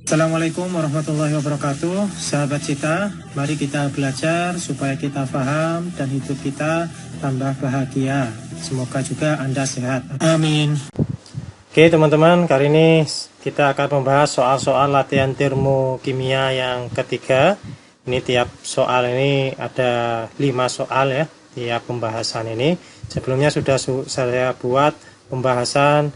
Assalamualaikum warahmatullahi wabarakatuh. Sahabat Cita, mari kita belajar supaya kita paham dan hidup kita tambah bahagia. Semoga juga Anda sehat. Amin. Oke teman-teman, kali ini kita akan membahas soal-soal latihan termokimia yang ketiga. Ini tiap soal ini ada 5 soal ya, tiap pembahasan ini. Sebelumnya sudah saya buat pembahasan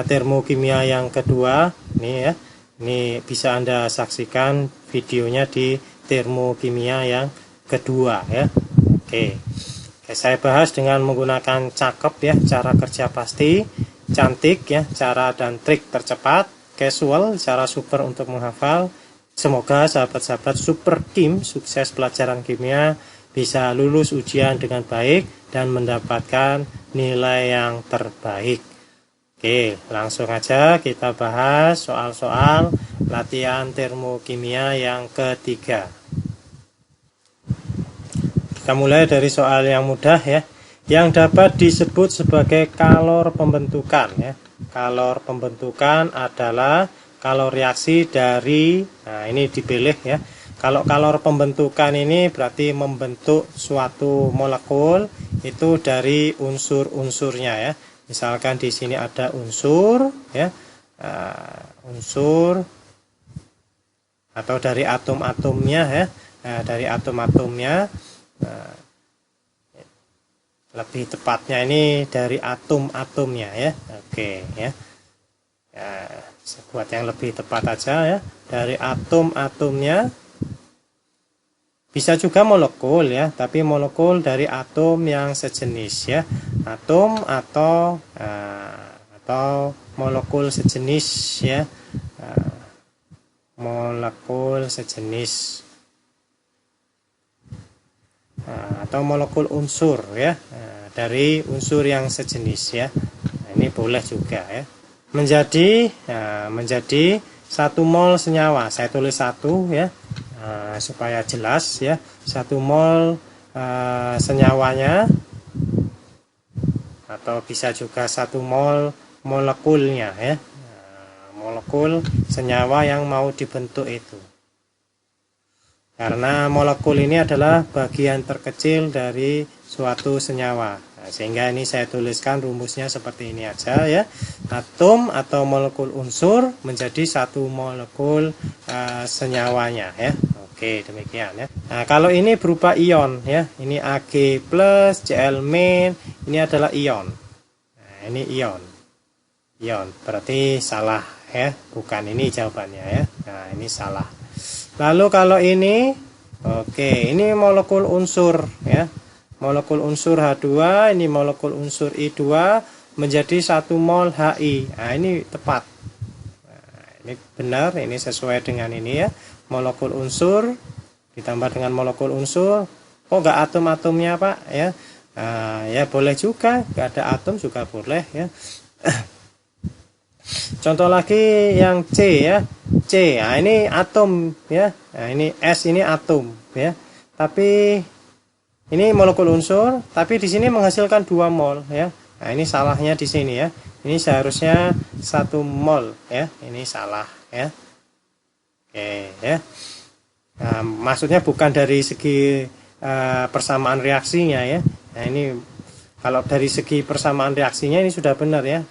termokimia yang kedua. Ini ya. Ini bisa Anda saksikan videonya di termokimia yang kedua ya. Oke, saya bahas dengan menggunakan cakep ya, cara kerja pasti, cantik ya, cara dan trik tercepat, casual, cara super untuk menghafal. Semoga sahabat-sahabat super kim sukses pelajaran kimia, bisa lulus ujian dengan baik dan mendapatkan nilai yang terbaik. Oke, langsung aja kita bahas soal-soal latihan termokimia yang ketiga. Kita mulai dari soal yang mudah ya, yang dapat disebut sebagai kalor pembentukan ya. Kalor pembentukan adalah kalor reaksi dari, nah ini dipilih ya. Kalau kalor pembentukan ini berarti membentuk suatu molekul itu dari unsur-unsurnya ya. Misalkan di sini ada unsur ya, unsur atau dari atom-atomnya ya, dari atom-atomnya, lebih tepatnya ini dari atom-atomnya ya. Oke ya, saya buat yang lebih tepat aja ya, dari atom-atomnya. Bisa juga molekul ya, tapi molekul dari atom yang sejenis ya, atom atau molekul sejenis ya, molekul sejenis atau molekul unsur ya, dari unsur yang sejenis ya. Ini boleh juga ya. Menjadi 1 mol senyawa. Saya tulis 1 ya. Supaya jelas ya, 1 mol senyawanya, atau bisa juga 1 mol molekulnya ya, molekul senyawa yang mau dibentuk itu, karena molekul ini adalah bagian terkecil dari suatu senyawa. Sehingga ini saya tuliskan rumusnya seperti ini aja ya, atom atau molekul unsur menjadi 1 molekul senyawanya ya. Oke, demikian ya. Nah, kalau ini berupa ion ya, ini Ag plus Cl min, ini adalah ion. Nah, ini ion, berarti salah ya, bukan ini jawabannya ya. Nah, ini salah. Lalu kalau ini, oke, ini molekul unsur ya, molekul unsur H2, ini molekul unsur I2 menjadi 1 mol Hi. Nah, ini tepat. Nah, ini benar, ini sesuai dengan ini ya. Molekul unsur ditambah dengan molekul unsur. Oh, enggak atom-atomnya Pak ya. Nah, ya boleh juga, enggak ada atom juga boleh ya. Contoh lagi yang C ya, C. Nah, ini atom ya. Nah, ini S, ini atom ya. Tapi ini molekul unsur, tapi di sini menghasilkan 2 mol ya. Nah, ini salahnya di sini ya. Ini seharusnya 1 mol ya. Ini salah ya. Oke ya. Nah, maksudnya bukan dari segi persamaan reaksinya ya. Nah, ini kalau dari segi persamaan reaksinya ini sudah benar ya.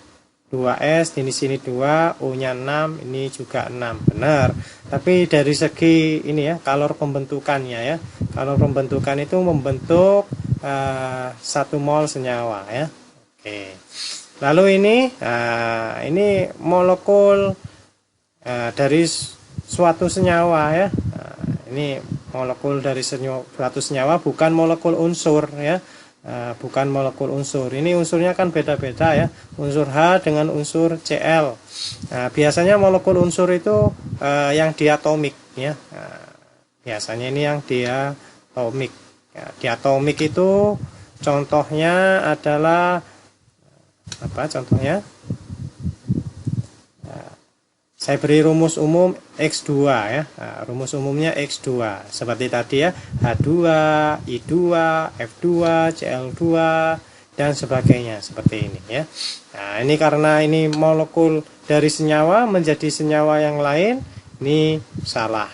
2S, di sini 2, O-nya 6, ini juga 6, benar. Tapi dari segi ini ya, kalor pembentukannya ya. Kalor pembentukan itu membentuk 1 mol senyawa ya. Oke. Lalu ini molekul dari suatu senyawa ya. Ini molekul dari suatu senyawa, bukan molekul unsur ya. Bukan molekul unsur. Ini unsurnya kan beda-beda ya. Unsur H dengan unsur Cl. Nah, biasanya molekul unsur itu yang diatomik ya. Biasanya ini yang diatomik. Ya, diatomik itu contohnya adalah apa contohnya? Saya beri rumus umum X2 ya. Nah, rumus umumnya X2 seperti tadi ya, H2, I2, F2, Cl2 dan sebagainya seperti ini ya. Nah, ini karena ini molekul dari senyawa menjadi senyawa yang lain, ini salah.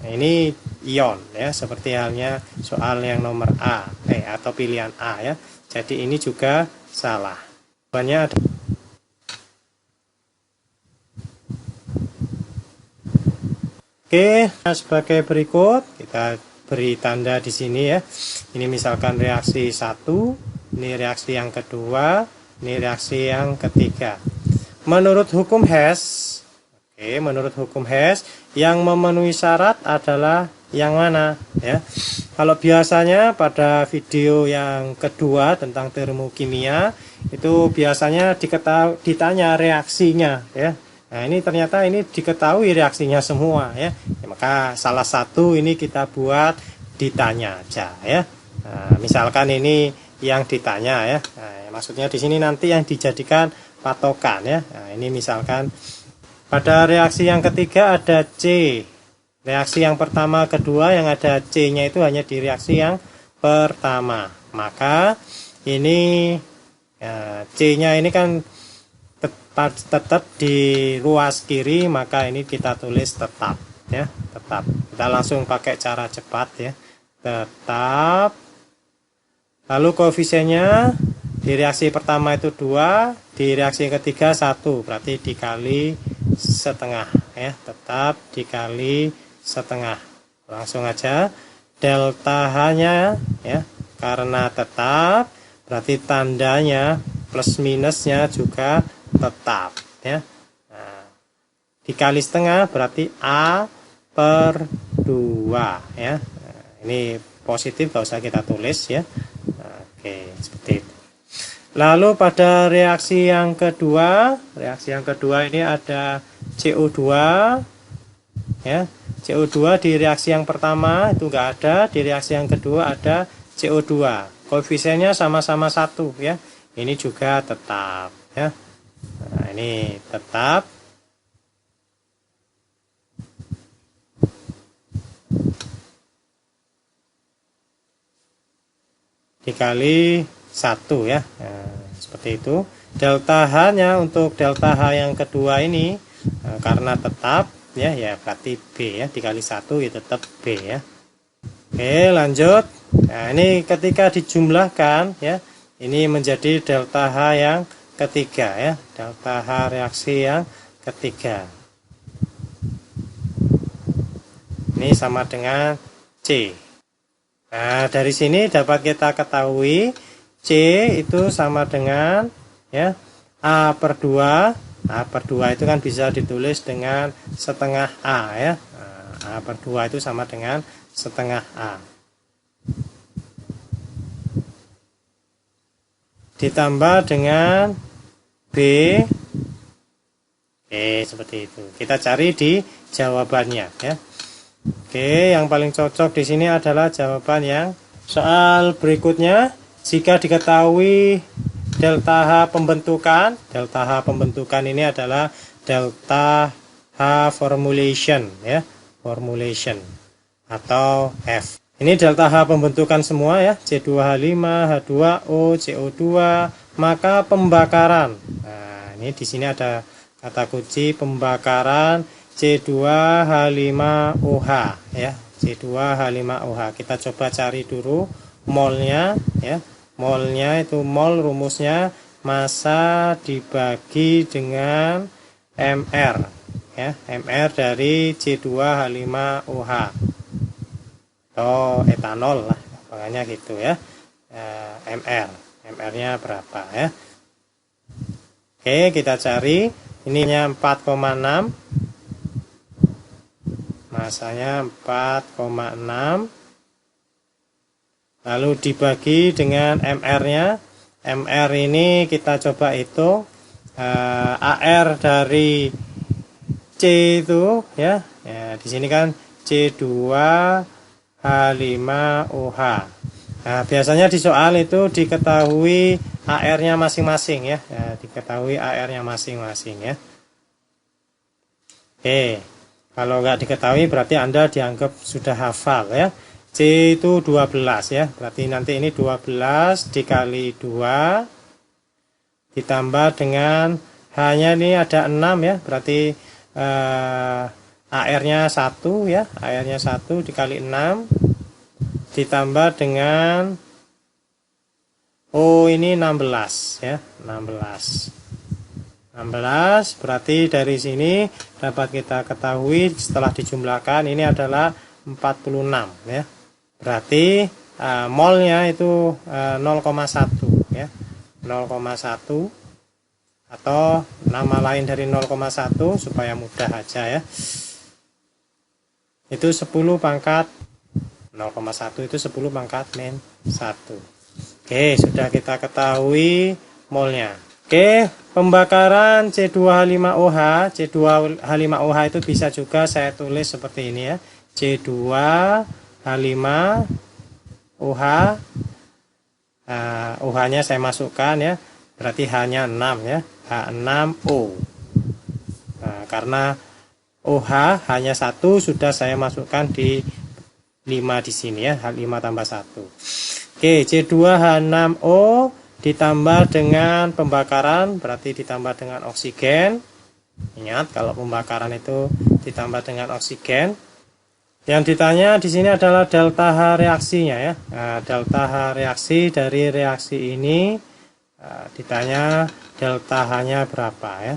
Nah, ini ion ya, seperti halnya soal yang nomor A atau pilihan A ya. Jadi ini juga salah. Jawabannya ada. Oke, nah sebagai berikut kita beri tanda di sini ya. Ini misalkan reaksi 1, ini reaksi yang kedua, ini reaksi yang ketiga. Menurut hukum Hess, menurut hukum Hess yang memenuhi syarat adalah yang mana ya? Kalau biasanya pada video yang kedua tentang termokimia itu biasanya ditanya reaksinya ya. Nah, ini ternyata ini diketahui reaksinya semua ya. Maka salah satu ini kita buat ditanya aja ya. Nah, misalkan ini yang ditanya ya. Nah, maksudnya di sini nanti yang dijadikan patokan ya. Nah, ini misalkan pada reaksi yang ketiga ada C. Reaksi yang pertama, kedua yang ada C-nya itu hanya di reaksi yang pertama. Maka ini ya, C-nya ini kan tetap di ruas kiri, maka ini kita tulis tetap ya, tetap. Kita langsung pakai cara cepat ya. Tetap. Lalu koefisiennya di reaksi pertama itu 2, di reaksi ketiga 1, berarti dikali setengah ya, tetap dikali setengah. Langsung aja delta H-nya ya, karena tetap berarti tandanya plus minusnya juga tetap ya. Nah, dikali setengah berarti A per 2 ya. Nah, ini positif, gak usah kita tulis ya. Nah, oke, seperti itu. Lalu pada reaksi yang kedua ini ada CO2 ya. CO2 di reaksi yang pertama itu enggak ada, di reaksi yang kedua ada CO2. Koefisiennya sama-sama 1 ya. Ini juga tetap ya. Nah, ini tetap. Dikali 1 ya. Nah, seperti itu. Delta H-nya untuk delta H yang kedua ini karena tetap ya berarti B ya, dikali 1 ya tetap B ya. Oke, lanjut. Nah, ini ketika dijumlahkan ya, ini menjadi delta H yang ketiga ya, delta H reaksi yang ketiga. Ini sama dengan C. Nah, dari sini dapat kita ketahui C itu sama dengan ya A per 2. A per 2 itu kan bisa ditulis dengan setengah A ya. Nah, A per 2 itu sama dengan setengah A. Ditambah dengan B. Seperti itu. Kita cari di jawabannya ya. Oke, yang paling cocok di sini adalah jawaban yang soal berikutnya. Jika diketahui delta H pembentukan ini adalah delta H formulation ya, formulation atau F. Ini delta H pembentukan semua ya, C2H5, H2O, CO2, maka pembakaran. Nah, ini di sini ada kata kunci pembakaran C2H5OH ya, C2H5OH. Kita coba cari dulu molnya ya. Molnya itu mol rumusnya massa dibagi dengan MR ya, MR dari C2H5OH atau etanol lah, makanya gitu ya. MR-nya berapa ya. Oke, kita cari ininya 4,6, masanya 4,6, lalu dibagi dengan MR-nya. MR ini kita coba hitung AR dari C itu ya. Di sini kan C2H5OH. Nah, biasanya di soal itu diketahui AR-nya masing-masing ya. Diketahui AR-nya masing-masing ya. Oke, kalau nggak diketahui berarti Anda dianggap sudah hafal ya. C itu 12 ya, berarti nanti ini 12 dikali 2 ditambah dengan H-nya ini ada 6 ya, berarti AR-nya 1 ya, AR-nya 1 dikali 6 ditambah dengan O ini 16 ya, 16 berarti dari sini dapat kita ketahui setelah dijumlahkan ini adalah 46 ya. Berarti molnya itu 0,1 ya, 0,1 atau nama lain dari 0,1 supaya mudah aja ya. Itu 10 pangkat 0,1 itu 10 pangkat min 1. Oke, sudah kita ketahui molnya. Oke, pembakaran C2H5OH. C2H5OH itu bisa juga saya tulis seperti ini ya. C2H5OH. OH-nya saya masukkan ya. Berarti H-nya 6 ya. H6O. Karena OH hanya 1 sudah saya masukkan di 5 di sini ya. H5 tambah 1. Oke, C2H6O ditambah dengan pembakaran berarti ditambah dengan oksigen. Ingat kalau pembakaran itu ditambah dengan oksigen. Yang ditanya di sini adalah delta H reaksinya ya. Nah, delta H reaksi dari reaksi ini ditanya delta H-nya berapa ya.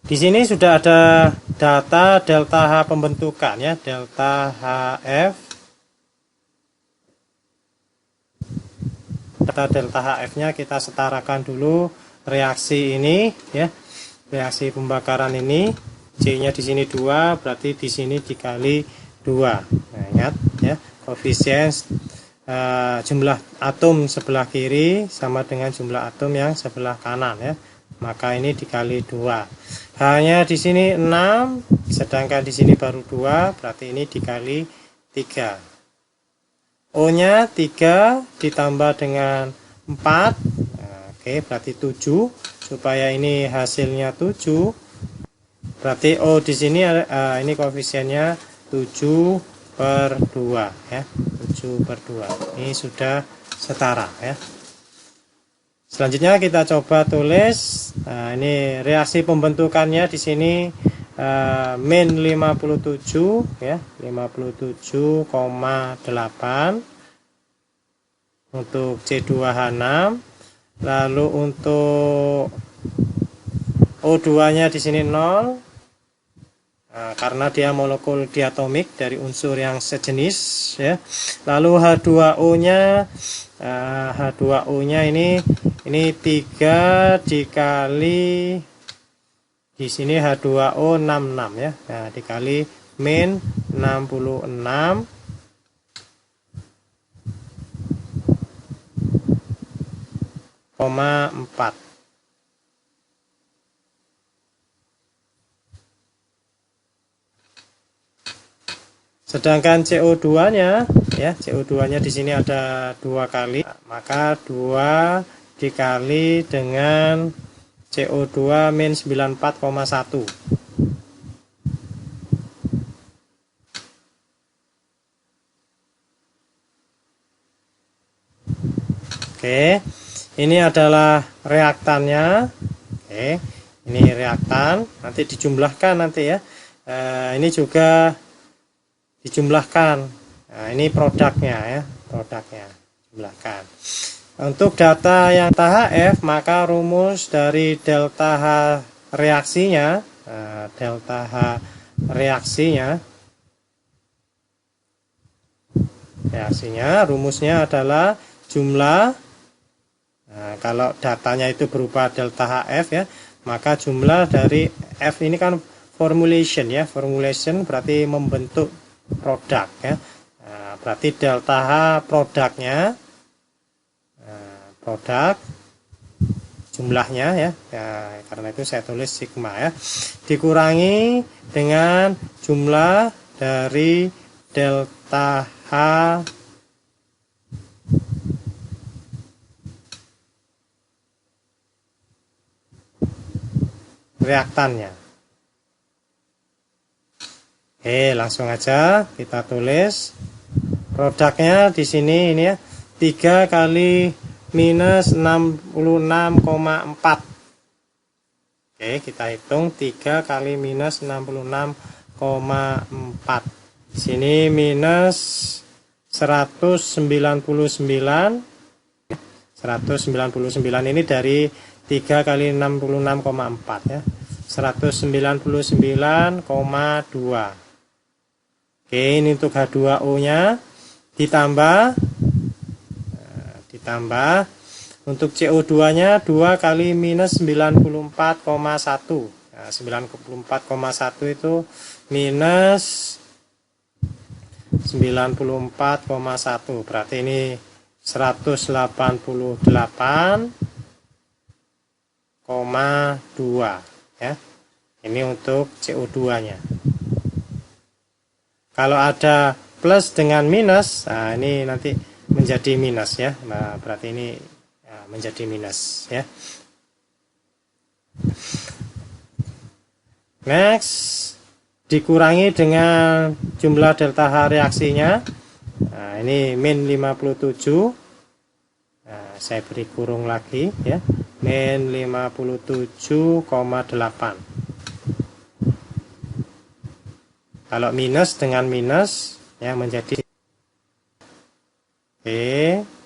Di sini sudah ada data delta H pembentukan ya, delta HF. Data delta HF-nya kita setarakan dulu reaksi ini ya. Reaksi pembakaran ini C-nya di sini 2, berarti di sini dikali 2. Nah, ingat ya, koefisien jumlah atom sebelah kiri sama dengan jumlah atom yang sebelah kanan ya. Maka ini dikali 2. H-nya di sini 6, sedangkan di sini baru 2, berarti ini dikali 3. O-nya 3 ditambah dengan 4. Oke, berarti 7. Supaya ini hasilnya 7. Berarti O di sini ini koefisiennya 7/2 ya. 7/2. Ini sudah setara ya. Selanjutnya kita coba tulis. Nah, ini reaksi pembentukannya di sini min 57 ya, 57,8 untuk C2H6. Lalu untuk O2-nya di sini 0. Karena dia molekul diatomik dari unsur yang sejenis ya. Lalu H2O-nya H2O-nya ini 3 dikali di sini H2O 66 ya. Nah, dikali min 66,4. Sedangkan CO2-nya ya, CO2-nya di sini ada 2 kali, maka 2 dikali dengan CO2 min 94,1. Oke, ini adalah reaktannya. Oke, ini reaktan, nanti dijumlahkan nanti ya. Ini juga dijumlahkan. Nah, ini produknya ya, produknya jumlahkan. Untuk data yang delta HF, maka rumus dari delta H reaksinya, delta H reaksinya rumusnya adalah jumlah. Nah, kalau datanya itu berupa delta HF ya, maka jumlah dari F ini kan formulation ya, formulation berarti membentuk produk ya. Nah, berarti delta H produknya, produk jumlahnya ya. Karena itu saya tulis sigma ya, dikurangi dengan jumlah dari delta H reaktannya. Oke, langsung aja kita tulis produknya di sini ini ya, 3 kali minus 66,4. Oke, kita hitung 3 kali minus 66,4 Di sini minus 199 ini dari 3 kali 66,4 ya. 199,2. Oke, ini untuk H2O nya ditambah untuk CO2 nya 2 kali minus 94,1. Nah, 94,1 itu minus 94,1, berarti ini 188,2 ya. Ini untuk CO2 nya. Kalau ada plus dengan minus, nah ini nanti menjadi minus ya. Nah, berarti ini menjadi minus ya. Next, dikurangi dengan jumlah delta H reaksinya. Nah, ini min 57. Nah, saya beri kurung lagi ya. Min 57,8. Kalau minus dengan minus ya menjadi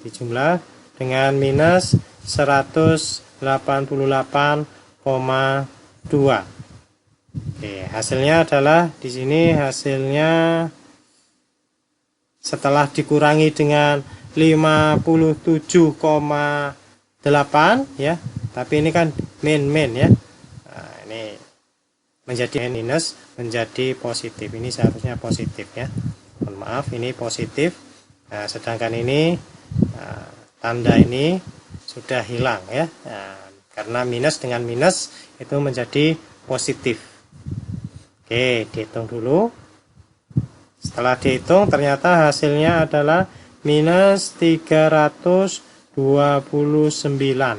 dijumlah dengan minus 188,2. Hasilnya adalah di sini hasilnya setelah dikurangi dengan 57,8 ya. Tapi ini kan min ya. Nah, ini menjadi minus menjadi positif. Ini seharusnya positif ya. Mohon maaf, ini positif. Nah, sedangkan ini tanda ini sudah hilang ya. Nah, karena minus dengan minus itu menjadi positif. Oke, dihitung dulu. Setelah dihitung ternyata hasilnya adalah minus 329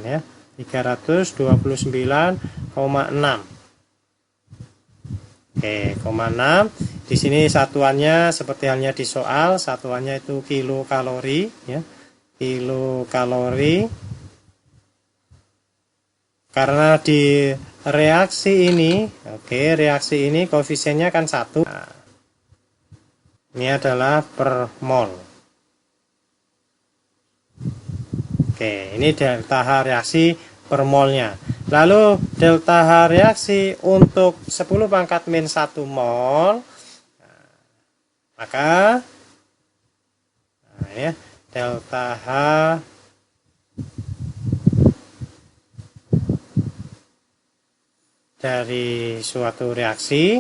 ya. 329,6. Oke, 0,6. Di sini satuannya seperti halnya di soal, satuannya itu kilokalori ya. Kilokalori. Karena di reaksi ini, reaksi ini koefisiennya kan 1. Nah, ini adalah per mol. Ini delta H reaksi per molnya. Lalu delta H reaksi untuk 10 pangkat min 1 mol. Maka ya, delta H dari suatu reaksi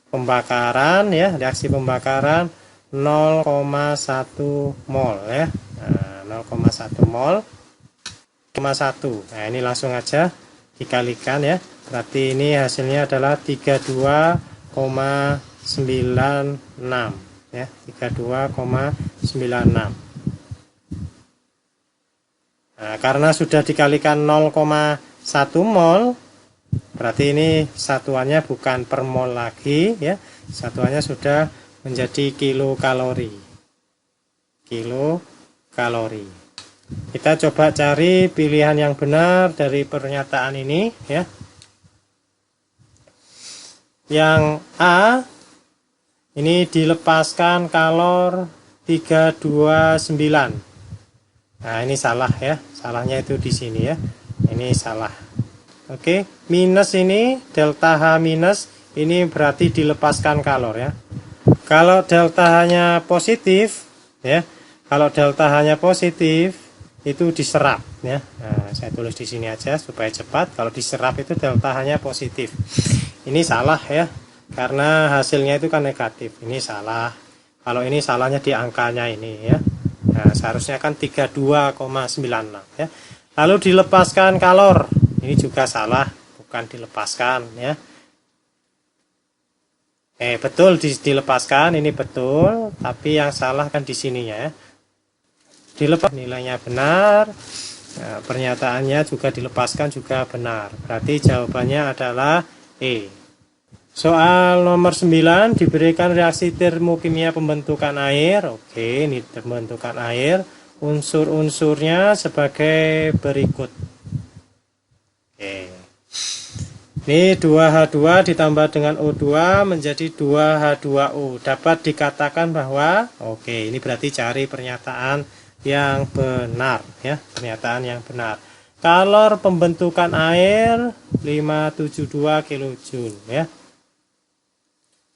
pembakaran ya, reaksi pembakaran 0,1 mol ya. Nah, 0,1 mol 0,1. Nah, ini langsung aja dikalikan ya. Berarti ini hasilnya adalah 32,96 ya, 32,96. Nah, karena sudah dikalikan 0,1 mol, berarti ini satuannya bukan per mol lagi ya. Satuannya sudah menjadi kilokalori. Kilokalori. Kita coba cari pilihan yang benar dari pernyataan ini ya. Yang A ini dilepaskan kalor 329. Nah, ini salah ya. Salahnya itu di sini ya. Ini salah. Oke, minus ini delta H minus ini berarti dilepaskan kalor ya. Kalau delta H-nya positif ya. Kalau delta H-nya positif itu diserap ya. Nah, saya tulis di sini aja supaya cepat. Kalau diserap itu delta H-nya positif. Ini salah ya. Karena hasilnya itu kan negatif. Ini salah. Kalau ini salahnya di angkanya ini ya. Nah, seharusnya kan 32,96 ya. Lalu dilepaskan kalor. Ini juga salah, bukan dilepaskan ya. Betul dilepaskan, ini betul, tapi yang salah kan di sininya ya. Dilepas nilainya benar. Nah, pernyataannya juga dilepaskan juga benar. Berarti jawabannya adalah E. Soal nomor 9 diberikan reaksi termokimia pembentukan air. Oke, ini pembentukan air. Unsur-unsurnya sebagai berikut. Ini 2H2 ditambah dengan O2 menjadi 2H2O. Dapat dikatakan bahwa oke, ini berarti cari pernyataan yang benar ya, pernyataan yang benar. Kalor pembentukan air 572 kJ ya.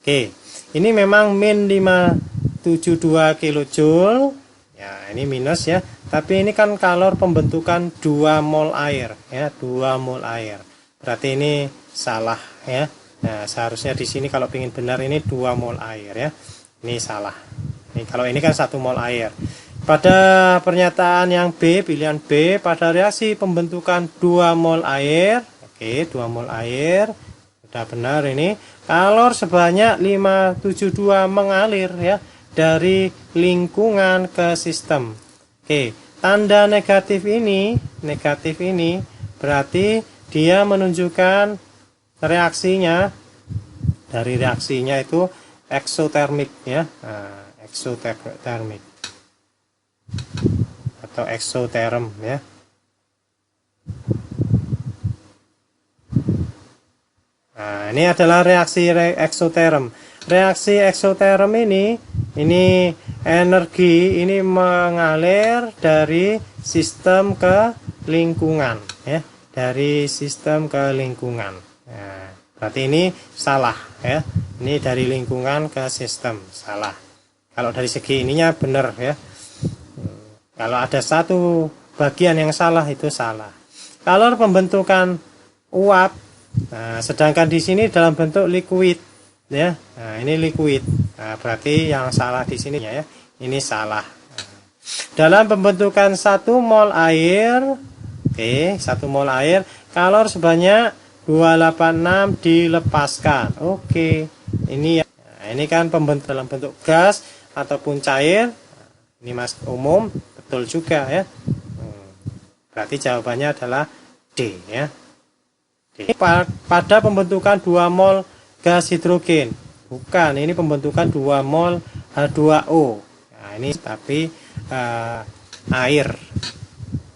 Oke, ini memang min 572 kJ. Ya, ini minus ya. Tapi ini kan kalor pembentukan 2 mol air ya, 2 mol air. Berarti ini salah ya. Nah, seharusnya di sini kalau ingin benar ini 2 mol air ya. Ini salah. Ini kalau ini kan 1 mol air. Pada pernyataan yang B, pilihan B, pada reaksi pembentukan 2 mol air, oke, 2 mol air, sudah benar ini. Kalor sebanyak 572 mengalir ya dari lingkungan ke sistem. Oke, tanda negatif ini berarti dia menunjukkan reaksinya, dari reaksinya itu eksotermik ya, eksotermik atau eksoterm ya. Nah, ini adalah reaksi eksoterm. Reaksi eksoterm ini energi ini mengalir dari sistem ke lingkungan ya. Dari sistem ke lingkungan. Nah, berarti ini salah ya. Ini dari lingkungan ke sistem, salah. Kalau dari segi ininya benar ya. Kalau ada satu bagian yang salah itu salah. Kalor pembentukan uap, nah, sedangkan di sini dalam bentuk liquid ya. Nah, ini liquid. Nah, berarti yang salah di sini ya. Ini salah. Nah, dalam pembentukan 1 mol air, oke, 1 mol air, kalor sebanyak 286 dilepaskan. Oke, ini ya. Nah, ini kan pembentuk dalam bentuk gas ataupun cair. Ini mas umum, betul juga ya. Berarti jawabannya adalah D ya. D. Pada pembentukan 2 mol gas hidrogen. Bukan, ini pembentukan 2 mol H2O. Nah, ini tapi air.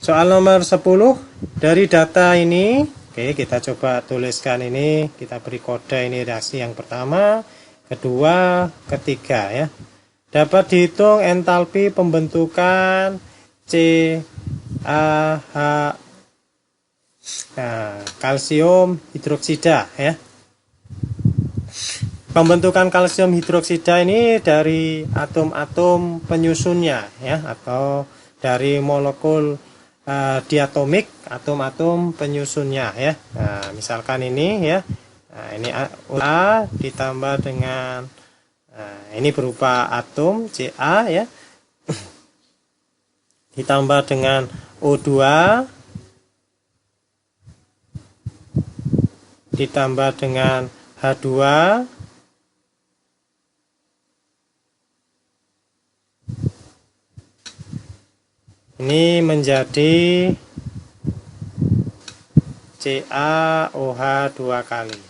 Soal nomor 10, dari data ini, oke, kita coba tuliskan ini, kita beri kode ini reaksi yang pertama, kedua, ketiga ya. Dapat dihitung entalpi pembentukan CaH, nah, kalsium hidroksida ya. Pembentukan kalsium hidroksida ini dari atom-atom penyusunnya ya, atau dari molekul diatomik, atom-atom penyusunnya ya. Nah, misalkan ini ya. Nah, ini A ditambah dengan ini berupa atom Ca ya. Ditambah dengan O2 ditambah dengan H2 ini menjadi CaOH 2 kali.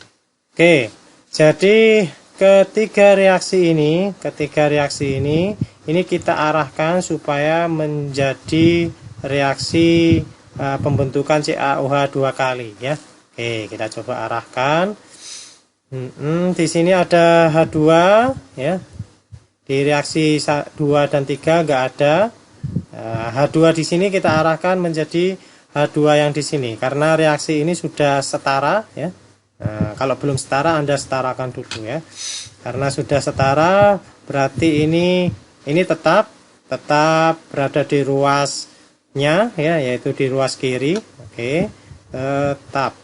Oke, jadi ketiga reaksi ini kita arahkan supaya menjadi reaksi pembentukan CaOH 2 kali ya. Oke, kita coba arahkan. Di sini ada H2 ya. Di reaksi 2 dan 3 enggak ada. H2 di sini kita arahkan menjadi H2 yang di sini karena reaksi ini sudah setara ya. Kalau belum setara Anda setarakan dulu ya. Karena sudah setara berarti ini tetap berada di ruasnya ya, yaitu di ruas kiri. Oke, tetap.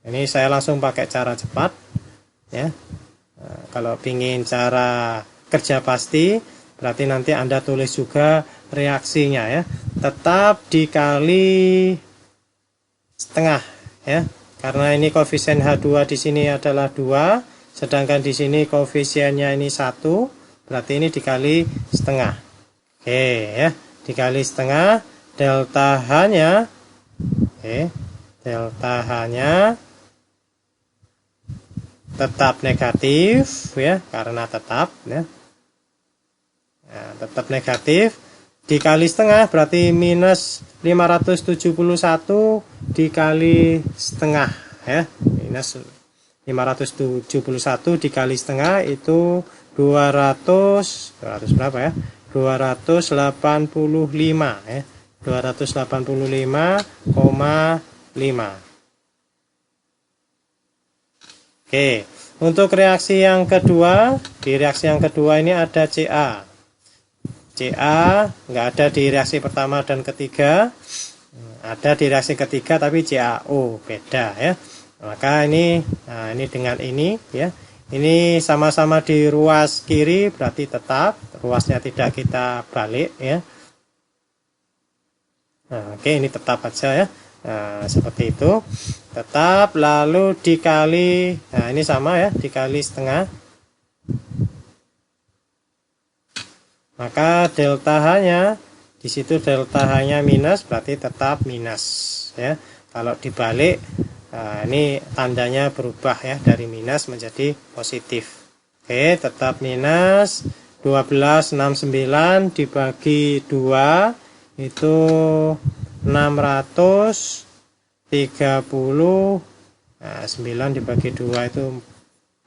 Ini saya langsung pakai cara cepat ya. Kalau ingin cara kerja pasti berarti nanti Anda tulis juga reaksinya ya. Tetap dikali setengah ya. Karena ini koefisien H2 di sini adalah 2, sedangkan di sini koefisiennya ini 1, berarti ini dikali setengah. Oke ya, dikali setengah, delta H-nya. Oke, delta H-nya tetap negatif ya, karena tetap ya. Nah, tetap negatif dikali setengah berarti minus 571 dikali setengah ya. Minus 571 dikali setengah itu 200 berapa ya? 285 ya. 285,5. Oke, untuk reaksi yang kedua, di reaksi yang kedua ini ada Ca. Ca nggak ada di reaksi pertama dan ketiga, ada di reaksi ketiga tapi CaO beda ya. Maka ini, nah ini dengan ini ya, ini sama-sama di ruas kiri berarti tetap, ruasnya tidak kita balik ya. Nah, oke, ini tetap aja ya. Nah, seperti itu tetap, lalu dikali, nah ini sama ya, dikali setengah, maka delta H-nya di situ, delta H-nya minus berarti tetap minus ya. Kalau dibalik, nah ini tandanya berubah ya, dari minus menjadi positif. Oke, tetap minus 1269 dibagi 2 itu 630, nah 9 dibagi 2 itu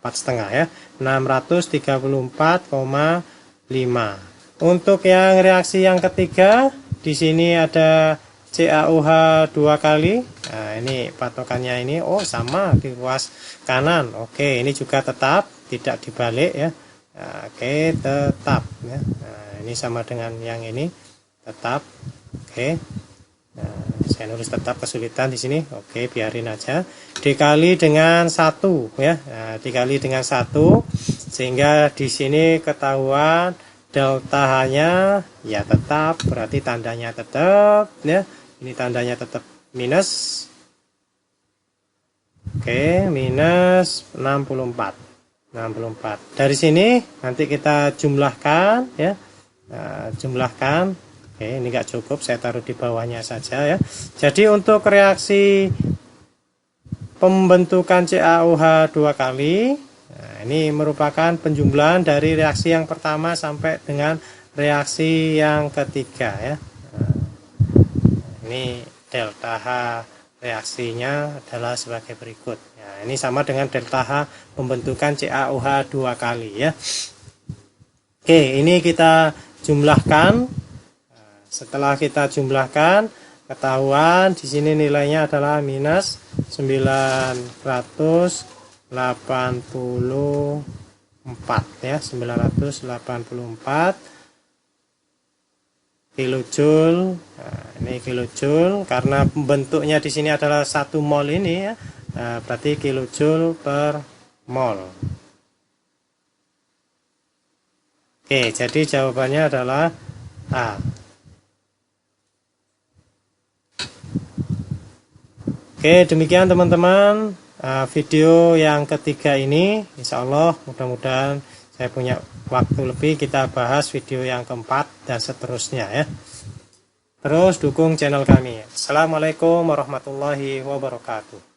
4,5 ya, 634,5. Untuk yang reaksi yang ketiga, di sini ada CaOH 2 kali. Nah, ini patokannya ini, oh sama di ruas kanan. Oke, ini juga tetap, tidak dibalik ya. Nah, oke, tetap ya. Nah, ini sama dengan yang ini, tetap. Oke. Nah, saya nulis tetap kesulitan di sini. Oke, biarin aja. Dikali dengan 1 ya. Nah, dikali dengan 1 sehingga di sini ketahuan delta H-nya ya tetap, berarti tandanya tetap ya. Ini tandanya tetap minus. Oke, minus 64. Dari sini nanti kita jumlahkan ya. Nah, jumlahkan. Oke, ini enggak cukup, saya taruh di bawahnya saja ya. Jadi untuk reaksi pembentukan CaOH 2 kali, nah, ini merupakan penjumlahan dari reaksi yang pertama sampai dengan reaksi yang ketiga ya. Nah, ini delta H reaksinya adalah sebagai berikut. Nah, ini sama dengan delta H pembentukan CaOH 2 kali ya. Oke, ini kita jumlahkan. Setelah kita jumlahkan, ketahuan di sini nilainya adalah minus 984 ya, 984 kilojoule. Nah, ini kilojoule karena bentuknya di sini adalah 1 mol ini ya. Nah, berarti kilojoule per mol. Oke, jadi jawabannya adalah A. Oke, demikian teman-teman video yang ketiga ini. Insya Allah mudah-mudahan saya punya waktu lebih, kita bahas video yang keempat dan seterusnya ya. Terus dukung channel kami. Assalamualaikum warahmatullahi wabarakatuh.